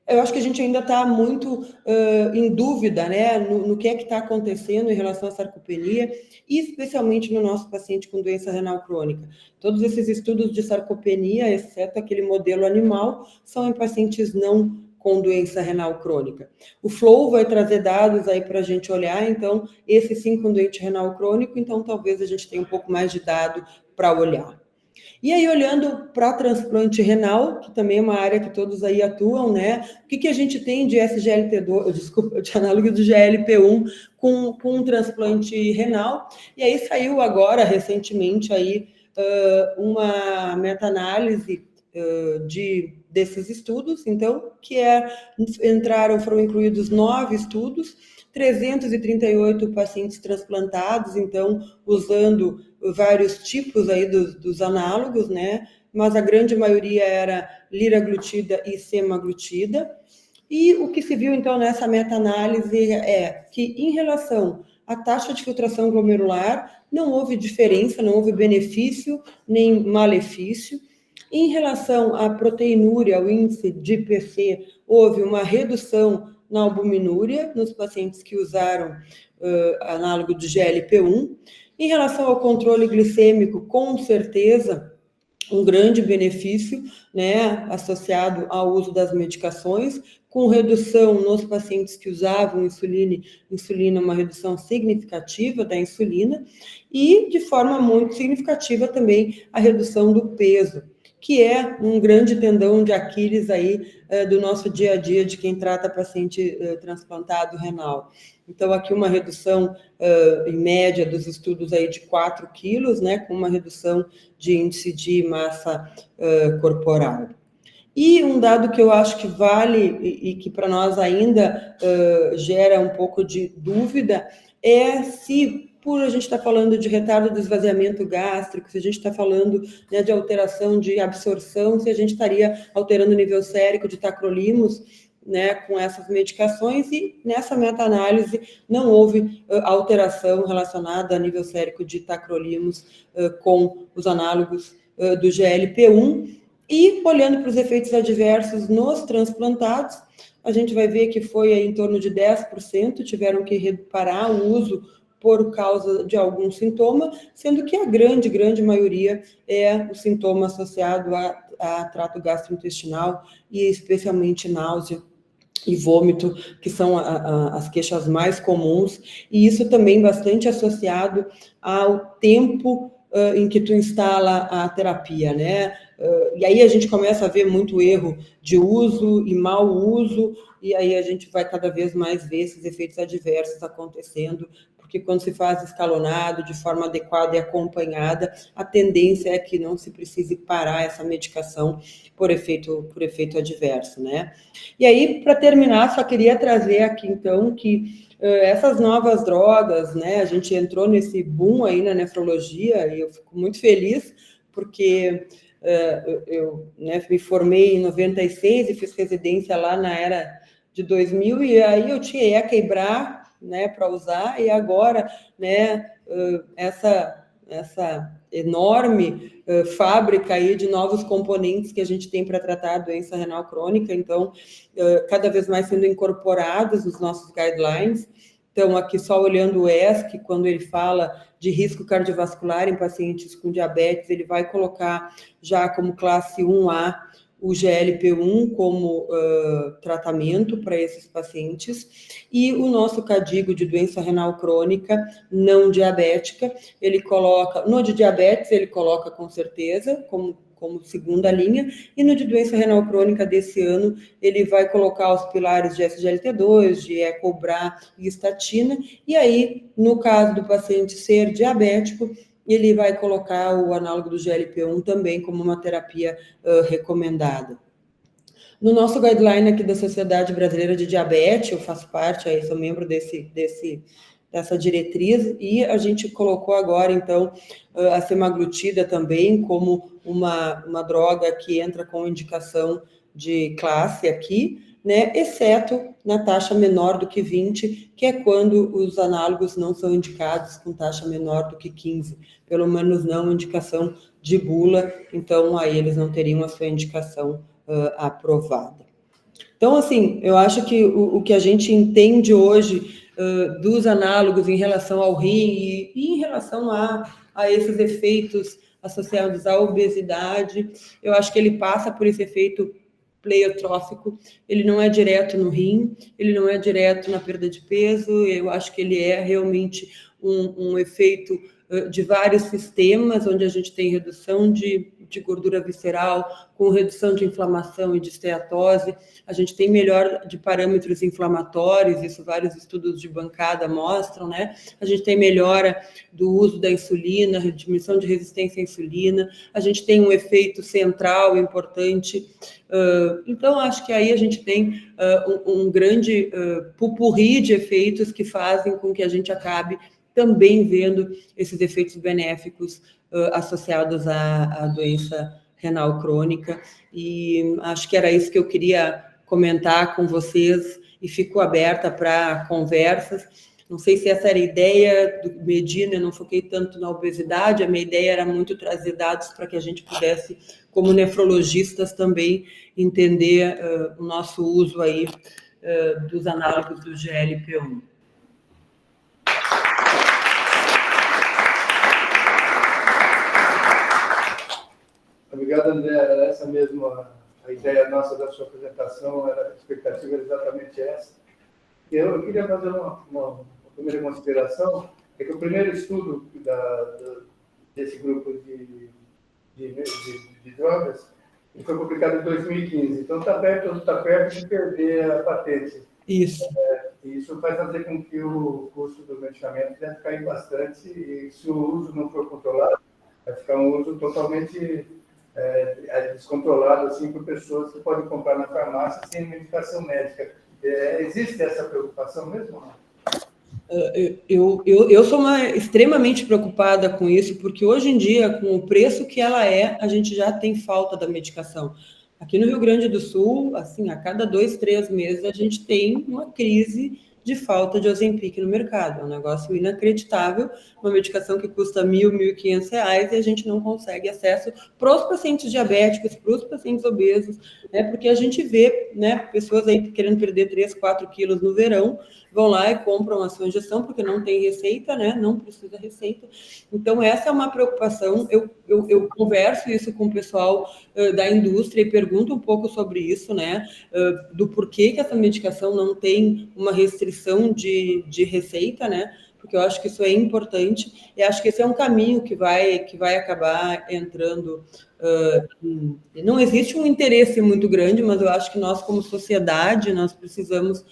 eu acho que a gente ainda está muito em dúvida, né, no que é que está acontecendo em relação à sarcopenia, e especialmente no nosso paciente com doença renal crônica. Todos esses estudos de sarcopenia, exceto aquele modelo animal, são em pacientes não com doença renal crônica. O Flow vai trazer dados aí para a gente olhar, então, esse sim com doente renal crônico, então talvez a gente tenha um pouco mais de dado para olhar. E aí, olhando para transplante renal, que também é uma área que todos aí atuam, né? O que a gente tem de SGLT2, desculpa, de análogo do GLP-1 com transplante renal? E aí saiu agora, recentemente, aí, uma meta-análise desses estudos, então, foram incluídos 9 estudos, 338 pacientes transplantados, então, usando vários tipos aí dos análogos, né? Mas a grande maioria era liraglutida e semaglutida. E o que se viu, então, nessa meta-análise é que, em relação à taxa de filtração glomerular, não houve diferença, não houve benefício nem malefício. Em relação à proteinúria, ao índice de IPC, houve uma redução na albuminúria nos pacientes que usaram análogo de GLP-1. Em relação ao controle glicêmico, com certeza, um grande benefício, né, associado ao uso das medicações, com redução nos pacientes que usavam insulina, uma redução significativa da insulina, e de forma muito significativa também a redução do peso, que é um grande tendão de Aquiles aí do nosso dia a dia de quem trata paciente transplantado renal. Então, aqui uma redução em média dos estudos aí de 4 quilos, né, com uma redução de índice de massa corporal. E um dado que eu acho que vale e que para nós ainda gera um pouco de dúvida é se, por a gente estar falando de retardo do esvaziamento gástrico, se a gente está falando, né, de alteração de absorção, se a gente estaria alterando o nível sérico de tacrolimus, né, com essas medicações, e nessa meta-análise não houve alteração relacionada a nível sérico de tacrolimus com os análogos do GLP-1. E olhando para os efeitos adversos nos transplantados, a gente vai ver que foi em torno de 10% tiveram que parar o uso por causa de algum sintoma, sendo que a grande maioria é o sintoma associado a trato gastrointestinal e especialmente náusea e vômito, que são as queixas mais comuns, e isso também bastante associado ao tempo em que tu instala a terapia, né? E aí a gente começa a ver muito erro de uso e mau uso, e aí a gente vai cada vez mais ver esses efeitos adversos acontecendo, porque quando se faz escalonado, de forma adequada e acompanhada, a tendência é que não se precise parar essa medicação por efeito adverso, né? E aí, para terminar, só queria trazer aqui, então, que essas novas drogas, né, a gente entrou nesse boom aí na nefrologia, e eu fico muito feliz, porque eu né, me formei em 96 e fiz residência lá na era de 2000, e aí eu tinha ECA e BRA, né, para usar, e agora, né, essa enorme fábrica aí de novos componentes que a gente tem para tratar a doença renal crônica, então, cada vez mais sendo incorporados nos nossos guidelines. Então, aqui só olhando o ESC, quando ele fala de risco cardiovascular em pacientes com diabetes, ele vai colocar já como classe 1A o GLP-1 como tratamento para esses pacientes, e o nosso KDIGO de doença renal crônica não diabética, ele coloca, no de diabetes ele coloca com certeza, como segunda linha, e no de doença renal crônica desse ano, ele vai colocar os pilares de SGLT2, de ECO-BRA e estatina, e aí, no caso do paciente ser diabético, ele vai colocar o análogo do GLP-1 também como uma terapia recomendada. No nosso guideline aqui da Sociedade Brasileira de Diabetes, eu faço parte, aí sou membro dessa diretriz, e a gente colocou agora, então, a semaglutida também como uma droga que entra com indicação de classe aqui, né, exceto na taxa menor do que 20, que é quando os análogos não são indicados com taxa menor do que 15, pelo menos não indicação de bula, então aí eles não teriam a sua indicação aprovada. Então, assim, eu acho que o que a gente entende hoje dos análogos em relação ao rim e em relação a esses efeitos associados à obesidade, eu acho que ele passa por esse efeito pleiotrófico, ele não é direto no rim, ele não é direto na perda de peso, eu acho que ele é realmente um efeito de vários sistemas, onde a gente tem redução de gordura visceral, com redução de inflamação e de esteatose, a gente tem melhora de parâmetros inflamatórios, isso vários estudos de bancada mostram, né? A gente tem melhora do uso da insulina, diminuição de resistência à insulina, a gente tem um efeito central importante. Então, acho que aí a gente tem um grande pupurri de efeitos que fazem com que a gente acabe também vendo esses efeitos benéficos associados à doença renal crônica, e acho que era isso que eu queria comentar com vocês, e fico aberta para conversas. Não sei se essa era a ideia do Medina, eu não foquei tanto na obesidade, a minha ideia era muito trazer dados para que a gente pudesse, como nefrologistas, também entender o nosso uso aí dos análogos do GLP-1. Obrigado, André. Era essa mesmo a ideia nossa da sua apresentação, a expectativa era exatamente essa. Eu queria fazer uma primeira consideração, é que o primeiro estudo desse grupo de drogas foi publicado em 2015, então está perto de perder a patente. Isso. Isso vai fazer com que o custo do medicamento deve cair bastante, e se o uso não for controlado, vai ficar um uso totalmente descontrolado, assim, por pessoas que podem comprar na farmácia sem medicação médica. Existe essa preocupação mesmo? Eu sou extremamente preocupada com isso, porque hoje em dia, com o preço que ela é, a gente já tem falta da medicação. Aqui no Rio Grande do Sul, assim, a cada 2, 3 meses, a gente tem uma crise de falta de Ozempic no mercado. É um negócio inacreditável, uma medicação que custa R$ 1.000, R$ 1.500 e a gente não consegue acesso para os pacientes diabéticos, para os pacientes obesos, né? Porque a gente vê, né, pessoas aí querendo perder 3, 4 quilos no verão, vão lá e compram a sua injeção porque não tem receita, né? Não precisa receita. Então, essa é uma preocupação. Eu converso isso com o pessoal da indústria e pergunto um pouco sobre isso, né? Do porquê que essa medicação não tem uma restrição de receita, né? Porque eu acho que isso é importante e acho que esse é um caminho que vai acabar entrando. Não existe um interesse muito grande, mas eu acho que nós, como sociedade, nós precisamos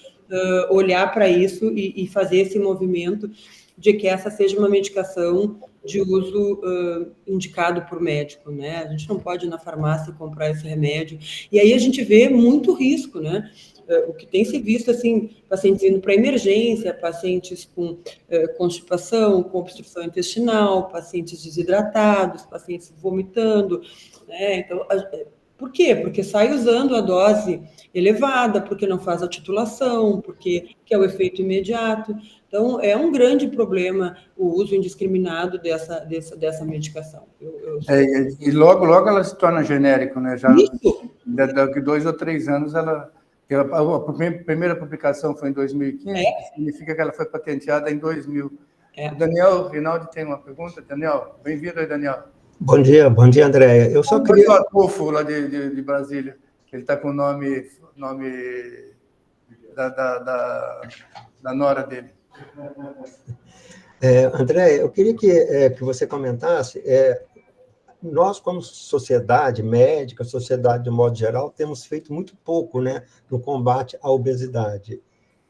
olhar para isso e fazer esse movimento de que essa seja uma medicação de uso indicado por médico, né? A gente não pode ir na farmácia e comprar esse remédio. E aí a gente vê muito risco, né? O que tem se visto, assim, pacientes indo para emergência, pacientes com constipação, com obstrução intestinal, pacientes desidratados, pacientes vomitando, né? Então, por quê? Porque sai usando a dose elevada, porque não faz a titulação, porque é o efeito imediato. Então, é um grande problema o uso indiscriminado dessa medicação. E logo ela se torna genérico, né? Já Isso. daqui 2 ou 3 anos, a primeira publicação foi em 2015, significa que ela foi patenteada em 2000. O Daniel Rinaldi tem uma pergunta. Daniel, bem-vindo aí, Daniel. Bom dia, Andréia. Eu só queria... O Adolfo, lá de Brasília, ele está com o nome da nora dele. Andréia, eu queria que você comentasse, nós, como sociedade médica, sociedade de modo geral, temos feito muito pouco, né, no combate à obesidade.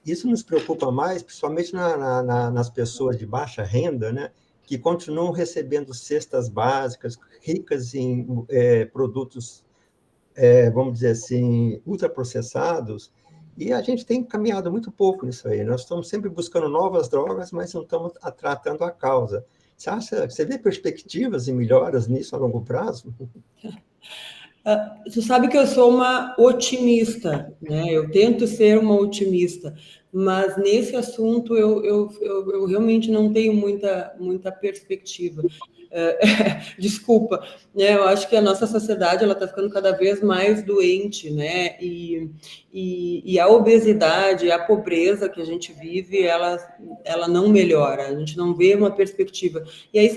Isso nos preocupa mais, principalmente nas pessoas de baixa renda, né, que continuam recebendo cestas básicas, ricas em produtos, vamos dizer assim, ultraprocessados, e a gente tem caminhado muito pouco nisso aí. Nós estamos sempre buscando novas drogas, mas não estamos tratando a causa. Você vê perspectivas e melhoras nisso a longo prazo? Você sabe que eu sou uma otimista, né? Eu tento ser uma otimista, mas nesse assunto eu realmente não tenho muita perspectiva. Desculpa, né? Eu acho que a nossa sociedade ela está ficando cada vez mais doente, né? E a obesidade, a pobreza que a gente vive, ela não melhora. A gente não vê uma perspectiva. E aí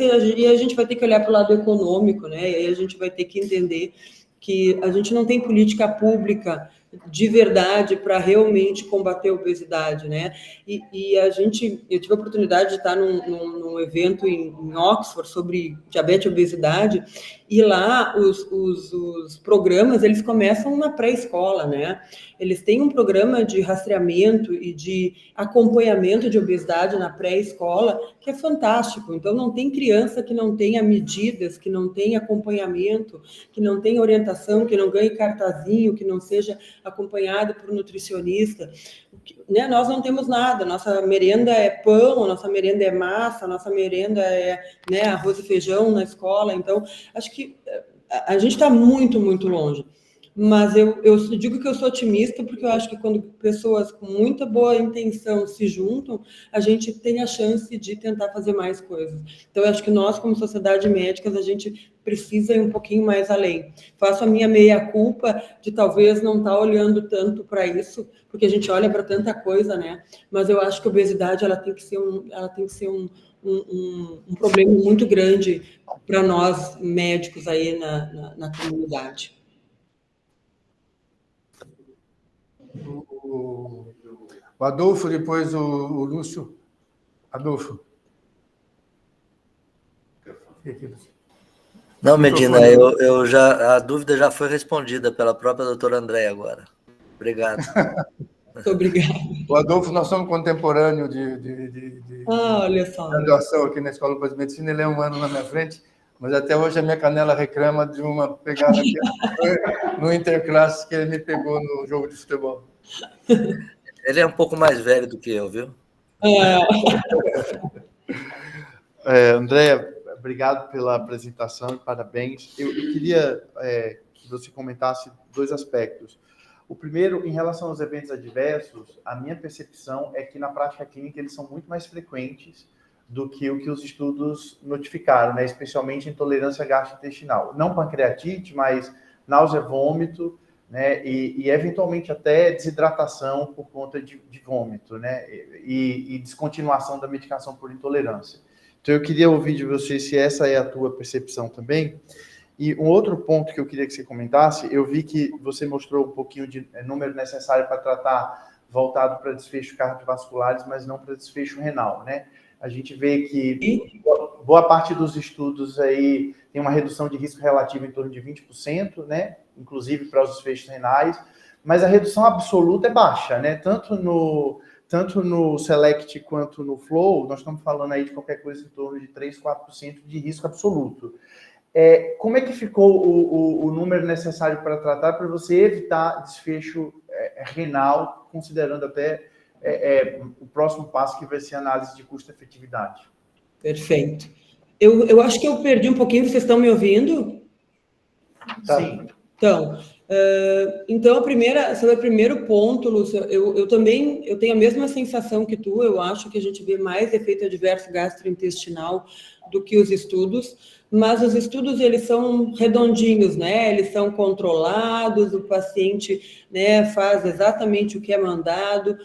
a gente vai ter que olhar para o lado econômico, né? E aí a gente vai ter que entender que a gente não tem política pública de verdade para realmente combater a obesidade, né? Eu tive a oportunidade de estar num evento em Oxford sobre diabetes e obesidade, e lá os programas, eles começam na pré-escola, né? Eles têm um programa de rastreamento e de acompanhamento de obesidade na pré-escola, que é fantástico. Então, não tem criança que não tenha medidas, que não tenha acompanhamento, que não tenha orientação, que não ganhe cartazinho, que não seja acompanhado por um nutricionista. Né? Nós não temos nada. Nossa merenda é pão, nossa merenda é massa, nossa merenda é, né, arroz e feijão na escola. Então, acho que a gente está muito, muito longe. Mas eu digo que eu sou otimista porque eu acho que quando pessoas com muita boa intenção se juntam, a gente tem a chance de tentar fazer mais coisas. Então, eu acho que nós, como sociedade médica, a gente precisa ir um pouquinho mais além. Faço a minha meia-culpa de talvez não estar olhando tanto para isso, porque a gente olha para tanta coisa, né? Mas eu acho que a obesidade ela tem que ser um problema muito grande para nós médicos aí na comunidade. O Adolfo, depois o Lúcio. Adolfo. Não, Medina, a dúvida já foi respondida pela própria doutora Andréia agora. Obrigado. Muito obrigada. O Adolfo, nós somos contemporâneos de olha só. graduação aqui na Escola de Medicina, ele é um ano na minha frente, mas até hoje a minha canela reclama de uma pegada aqui no interclasse que ele me pegou no jogo de futebol. Ele é um pouco mais velho do que eu, viu? Andréia, obrigado pela apresentação e parabéns. Eu queria que você comentasse 2 aspectos. O primeiro, em relação aos eventos adversos, a minha percepção é que na prática clínica eles são muito mais frequentes do que o que os estudos notificaram, né? Especialmente intolerância gastrointestinal. Não pancreatite, mas náusea, vômito, né? E eventualmente até desidratação por conta de vômito, né? E descontinuação da medicação por intolerância. Então, eu queria ouvir de você se essa é a tua percepção também. E um outro ponto que eu queria que você comentasse, eu vi que você mostrou um pouquinho de número necessário para tratar voltado para desfechos cardiovasculares, mas não para desfecho renal, né? A gente vê que boa parte dos estudos aí tem uma redução de risco relativo em torno de 20%, né? Inclusive para os desfechos renais, mas a redução absoluta é baixa, né? Tanto no Select quanto no Flow, nós estamos falando aí de qualquer coisa em torno de 3, 4% de risco absoluto. Como é que ficou o número necessário para tratar, para você evitar desfecho renal, considerando até o próximo passo, que vai ser a análise de custo-efetividade? Perfeito. Eu acho que eu perdi um pouquinho, vocês estão me ouvindo? Sim. Então, sobre o primeiro ponto, Lúcia, eu também tenho a mesma sensação que tu. Eu acho que a gente vê mais efeito adverso gastrointestinal do que os estudos, mas os estudos, eles são redondinhos, né? Eles são controlados, o paciente, né, faz exatamente o que é mandado,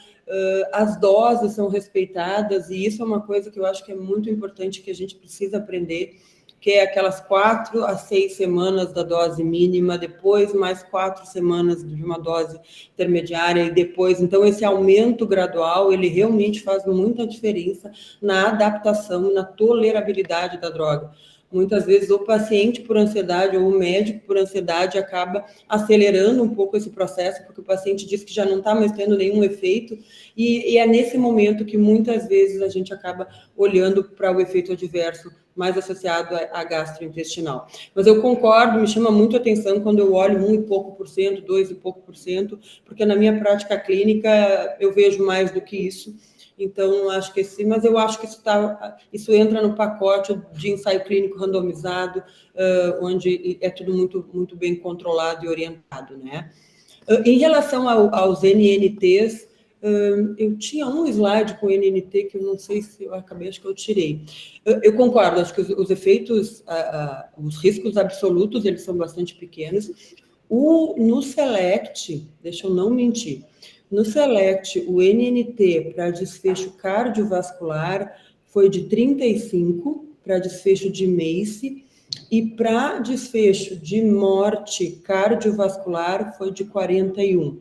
as doses são respeitadas, e isso é uma coisa que eu acho que é muito importante, que a gente precisa aprender, que é aquelas 4 a 6 semanas da dose mínima, depois mais 4 semanas de uma dose intermediária, e depois, então, esse aumento gradual, ele realmente faz muita diferença na adaptação, na tolerabilidade da droga. Muitas vezes o paciente por ansiedade ou o médico por ansiedade acaba acelerando um pouco esse processo, porque o paciente diz que já não está mais tendo nenhum efeito, e é nesse momento que muitas vezes a gente acaba olhando para o efeito adverso mais associado à gastrointestinal. Mas eu concordo, me chama muito a atenção quando eu olho 1 e pouco por cento, 2 e pouco por cento, porque na minha prática clínica eu vejo mais do que isso. Então, acho que sim, mas eu acho que isso entra no pacote de ensaio clínico randomizado, onde é tudo muito, muito bem controlado e orientado, né? Em relação aos NNTs, eu tinha um slide com NNT que eu não sei se eu acabei, acho que eu tirei. Eu concordo, acho que os efeitos, os riscos absolutos, eles são bastante pequenos. No Select, deixa eu não mentir, no Select, o NNT para desfecho cardiovascular foi de 35 para desfecho de MACE, e para desfecho de morte cardiovascular foi de 41.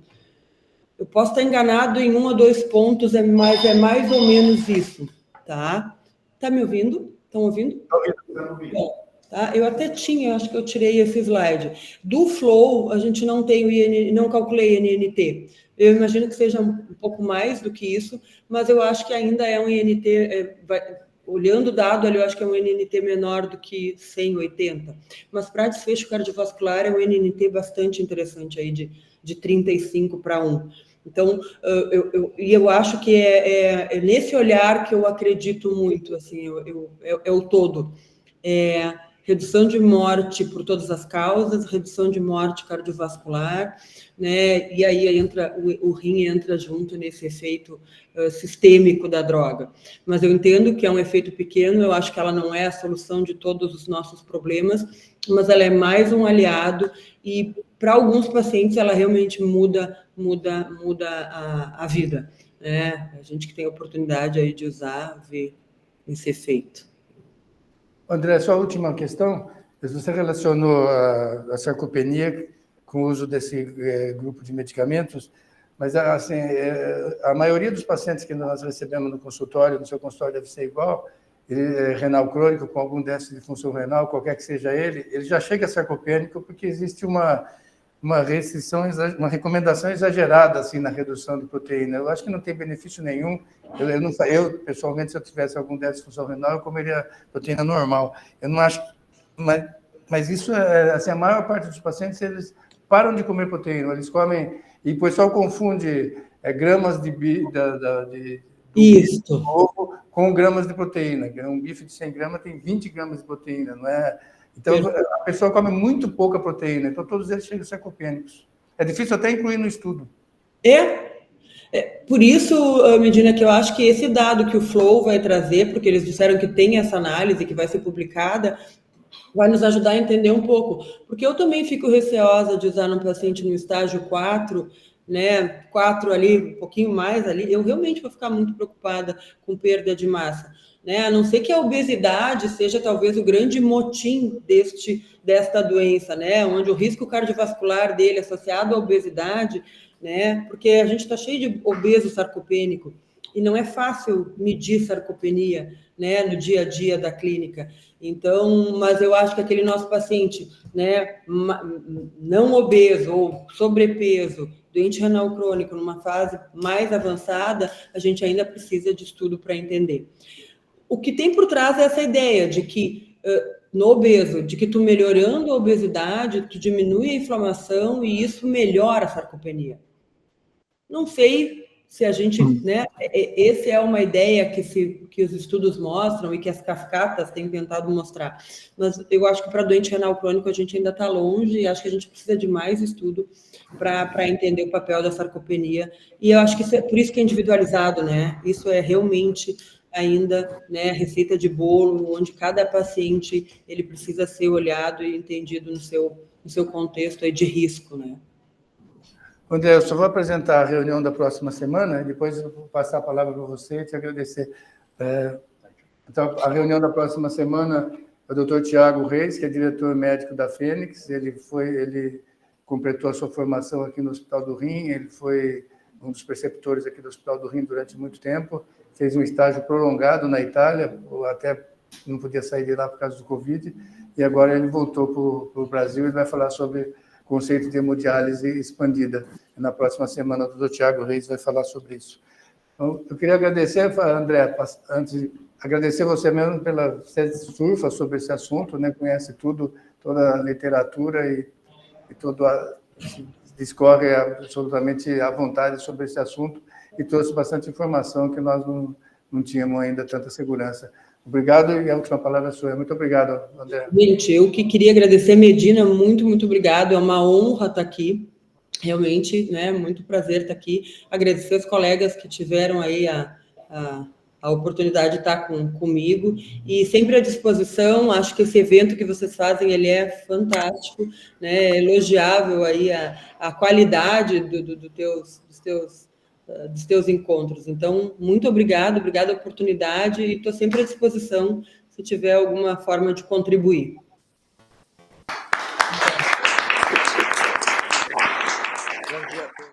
Eu posso estar enganado em 1 ou 2 pontos, mas é mais ou menos isso, tá? Tá me ouvindo? Estão ouvindo? Estou ouvindo. Bom, tá? Eu até tinha, acho que eu tirei esse slide. Do Flow, a gente não tem o INT, não calculei NNT. Eu imagino que seja um pouco mais do que isso, mas eu acho que ainda é um INT, olhando o dado ali, eu acho que é um NNT menor do que 180. Mas para desfecho cardiovascular é um NNT bastante interessante aí, de 35 para 1. Então, eu acho que é nesse olhar que eu acredito muito, assim, é o todo. Redução de morte por todas as causas, redução de morte cardiovascular, né? E aí o rim entra junto nesse efeito sistêmico da droga. Mas eu entendo que é um efeito pequeno, eu acho que ela não é a solução de todos os nossos problemas, mas ela é mais um aliado, e para alguns pacientes ela realmente muda a vida, né? A gente que tem a oportunidade aí de usar, vê esse efeito. André, só a última questão. Você relacionou a sarcopenia com o uso desse grupo de medicamentos, mas assim, a maioria dos pacientes que nós recebemos no consultório, no seu consultório deve ser igual, renal crônico com algum déficit de função renal, qualquer que seja ele já chega sarcopênico porque existe uma restrição, uma recomendação exagerada assim na redução de proteína. Eu acho que não tem benefício nenhum. Eu pessoalmente, se eu tivesse algum déficit de função renal, eu comeria proteína normal. Eu não acho, mas isso é assim, a maior parte dos pacientes, eles param de comer proteína, eles comem, e o pessoal confunde gramas de ovo com gramas de proteína. Um bife de 100 gramas tem 20 gramas de proteína, não é? Então, a pessoa come muito pouca proteína, então todos eles chegam sarcopênicos. É difícil até incluir no estudo. Por isso, Medina, que eu acho que esse dado que o Flow vai trazer, porque eles disseram que tem essa análise que vai ser publicada, vai nos ajudar a entender um pouco. Porque eu também fico receosa de usar num paciente no estágio 4, né, 4 ali, um pouquinho mais ali, eu realmente vou ficar muito preocupada com perda de massa. Né? A não ser que a obesidade seja talvez o grande motim desta doença, né? Onde o risco cardiovascular dele associado à obesidade, né? Porque a gente está cheio de obeso sarcopênico e não é fácil medir sarcopenia, né? No dia a dia da clínica. Então, mas eu acho que aquele nosso paciente, né? Não obeso ou sobrepeso, doente renal crônico, numa fase mais avançada, a gente ainda precisa de estudo para entender. O que tem por trás é essa ideia de que no obeso, de que tu melhorando a obesidade, tu diminui a inflamação e isso melhora a sarcopenia. Não sei se a gente, né, essa é uma ideia que os estudos mostram e que as cascatas têm tentado mostrar, mas eu acho que para doente renal crônico a gente ainda está longe e acho que a gente precisa de mais estudo para entender o papel da sarcopenia, e eu acho que por isso que é individualizado, né, isso é realmente ainda, né, receita de bolo, onde cada paciente ele precisa ser olhado e entendido no seu contexto aí de risco, né. André, eu só vou apresentar a reunião da próxima semana, e depois eu vou passar a palavra para você e te agradecer. Então, a reunião da próxima semana é o Dr. Tiago Reis, que é diretor médico da Fênix. Ele completou a sua formação aqui no Hospital do Rim, ele foi um dos preceptores aqui do Hospital do Rim durante muito tempo, fez um estágio prolongado na Itália, até não podia sair de lá por causa do Covid, e agora ele voltou para o Brasil e vai falar sobre conceito de hemodiálise expandida. Na próxima semana, o Dr. Tiago Reis vai falar sobre isso. Então, eu queria agradecer, André, antes, agradecer você mesmo pela você surfa sobre esse assunto, né? Conhece tudo, toda a literatura e discorre absolutamente à vontade sobre esse assunto e trouxe bastante informação que nós não tínhamos ainda tanta segurança. Obrigado, e a última palavra é sua. Muito obrigado, André. Gente, eu que queria agradecer, Medina, muito, muito obrigado. É uma honra estar aqui, realmente, né? Muito prazer estar aqui. Agradecer aos colegas que tiveram aí a oportunidade de estar comigo e sempre à disposição. Acho que esse evento que vocês fazem, ele é fantástico, né? Elogiável aí a qualidade dos teus encontros. Então, muito obrigada a oportunidade e estou sempre à disposição se tiver alguma forma de contribuir.